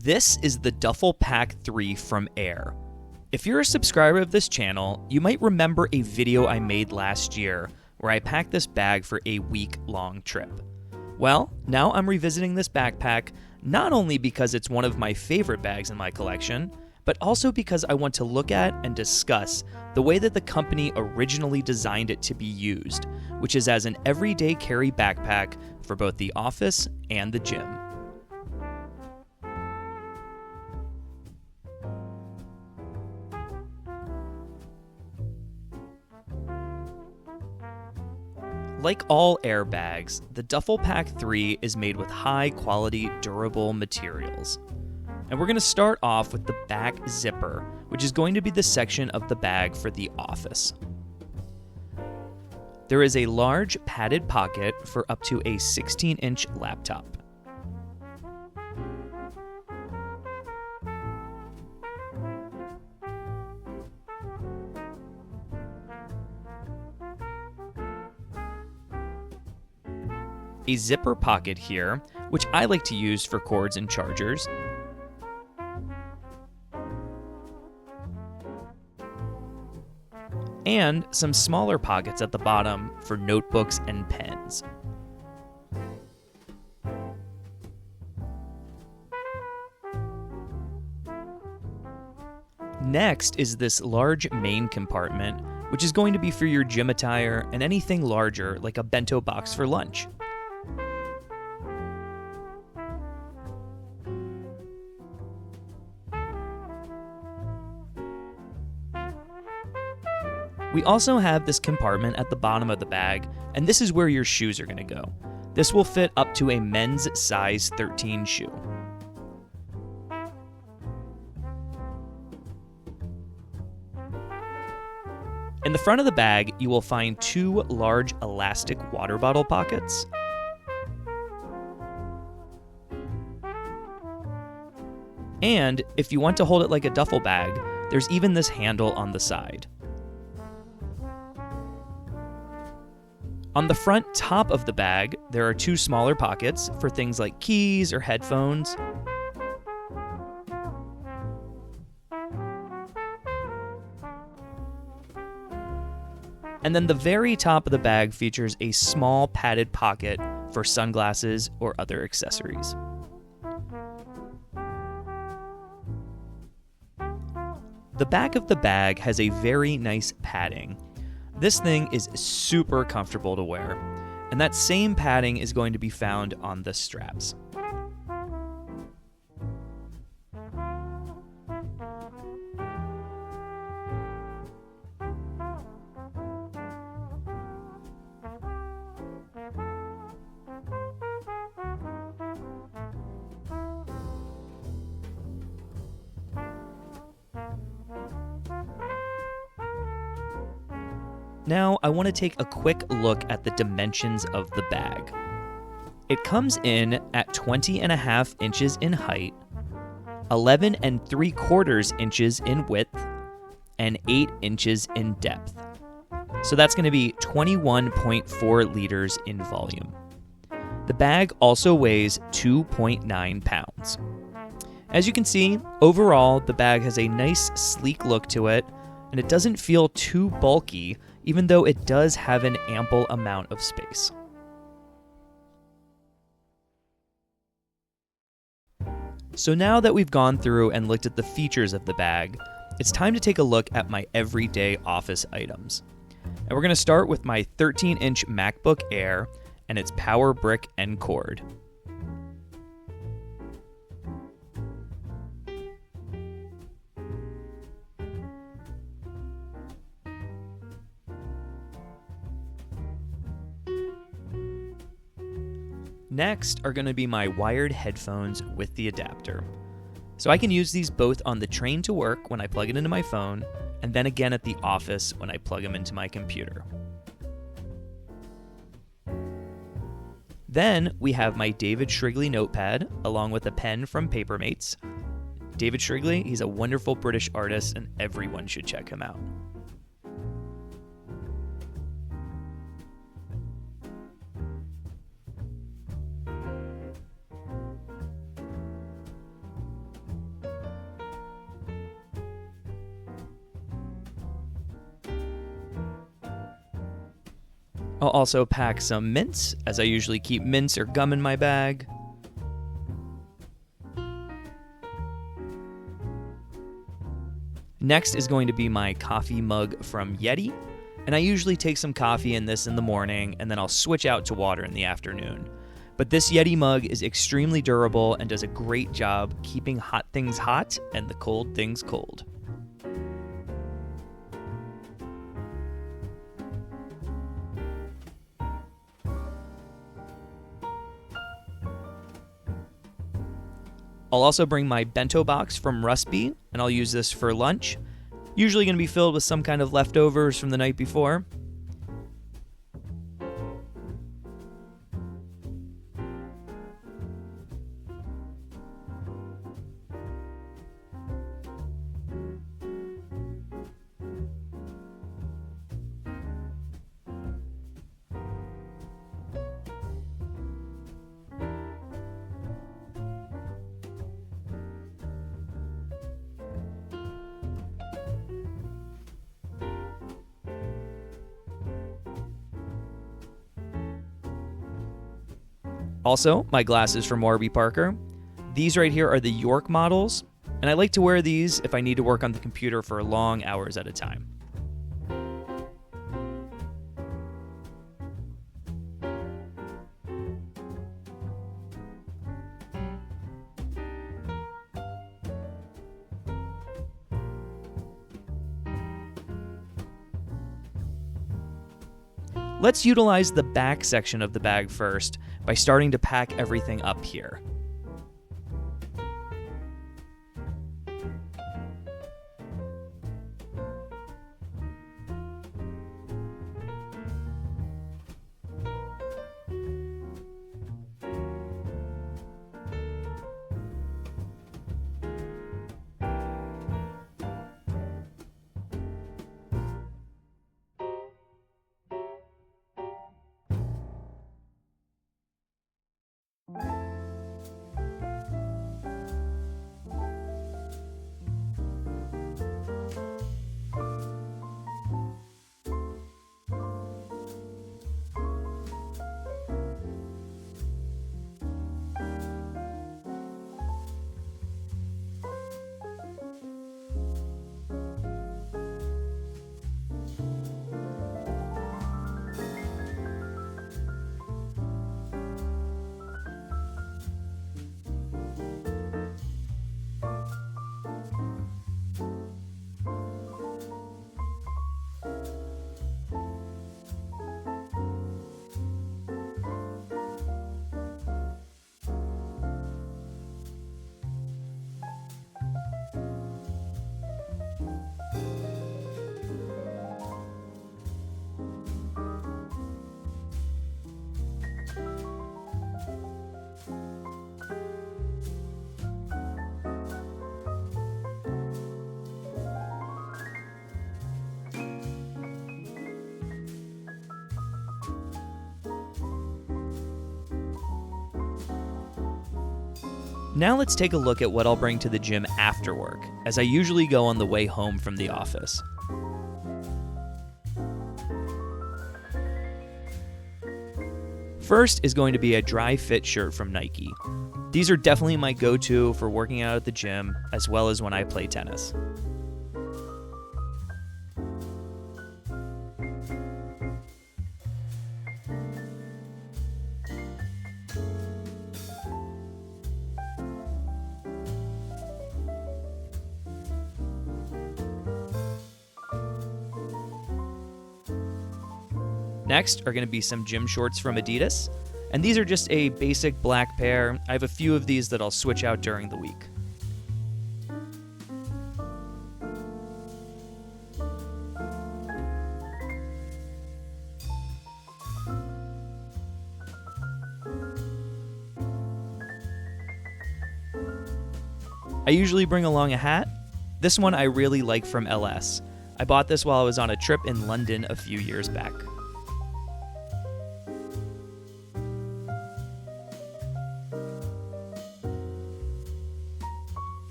This is the Duffel Pack 3 from Air. If you're a subscriber of this channel, you might remember a video I made last year where I packed this bag for a week-long trip. Well, now I'm revisiting this backpack not only because it's one of my favorite bags in my collection, but also because I want to look at and discuss the way that the company originally designed it to be used, which is as an everyday carry backpack for both the office and the gym. Like all Air bags, the Duffel Pack 3 is made with high-quality, durable materials. And we're going to start off with the back zipper, which is going to be the section of the bag for the office. There is a large padded pocket for up to a 16-inch laptop. A zipper pocket here, which I like to use for cords and chargers. And some smaller pockets at the bottom for notebooks and pens. Next is this large main compartment, which is going to be for your gym attire and anything larger like a bento box for lunch. We also have this compartment at the bottom of the bag, and this is where your shoes are going to go. This will fit up to a men's size 13 shoe. In the front of the bag, you will find two large elastic water bottle pockets. And if you want to hold it like a duffel bag, there's even this handle on the side. On the front top of the bag, there are two smaller pockets for things like keys or headphones. And then the very top of the bag features a small padded pocket for sunglasses or other accessories. The back of the bag has a very nice padding. This thing is super comfortable to wear, and that same padding is going to be found on the straps. Now, I want to take a quick look at the dimensions of the bag. It comes in at 20.5 inches in height, 11.75 inches in width, and 8 inches in depth. So that's going to be 21.4 liters in volume. The bag also weighs 2.9 pounds. As you can see, overall, the bag has a nice, sleek look to it, and it doesn't feel too bulky, even though it does have an ample amount of space. So now that we've gone through and looked at the features of the bag, it's time to take a look at my everyday office items. And we're going to start with my 13-inch MacBook Air and its power brick and cord. Next are going to be my wired headphones with the adapter. So I can use these both on the train to work when I plug it into my phone, and then again at the office when I plug them into my computer. Then we have my David Shrigley notepad, along with a pen from Papermates. David Shrigley, he's a wonderful British artist, and everyone should check him out. I'll also pack some mints, as I usually keep mints or gum in my bag. Next is going to be my coffee mug from Yeti, and I usually take some coffee in this in the morning, and then I'll switch out to water in the afternoon. But this Yeti mug is extremely durable and does a great job keeping hot things hot and the cold things cold. I'll also bring my bento box from Rustby, and I'll use this for lunch. Usually going to be filled with some kind of leftovers from the night before. Also, my glasses from Warby Parker. These right here are the York models, and I like to wear these if I need to work on the computer for long hours at a time. Let's utilize the back section of the bag first by starting to pack everything up here. Now let's take a look at what I'll bring to the gym after work, as I usually go on the way home from the office. First is going to be a dry fit shirt from Nike. These are definitely my go-to for working out at the gym, as well as when I play tennis. Next are going to be some gym shorts from Adidas, and these are just a basic black pair. I have a few of these that I'll switch out during the week. I usually bring along a hat. This one I really like from LS. I bought this while I was on a trip in London a few years back.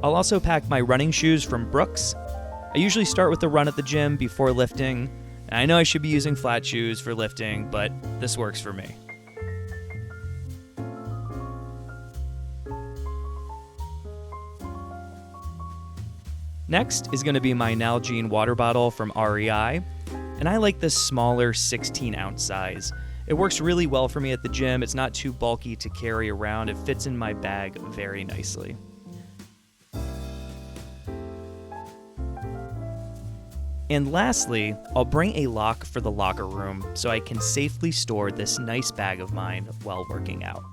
I'll also pack my running shoes from Brooks. I usually start with a run at the gym before lifting. I know I should be using flat shoes for lifting, but this works for me. Next is going to be my Nalgene water bottle from REI, and I like this smaller 16-ounce size. It works really well for me at the gym. It's not too bulky to carry around. It fits in my bag very nicely. And lastly, I'll bring a lock for the locker room so I can safely store this nice bag of mine while working out.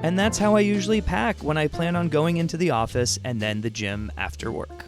And that's how I usually pack when I plan on going into the office and then the gym after work.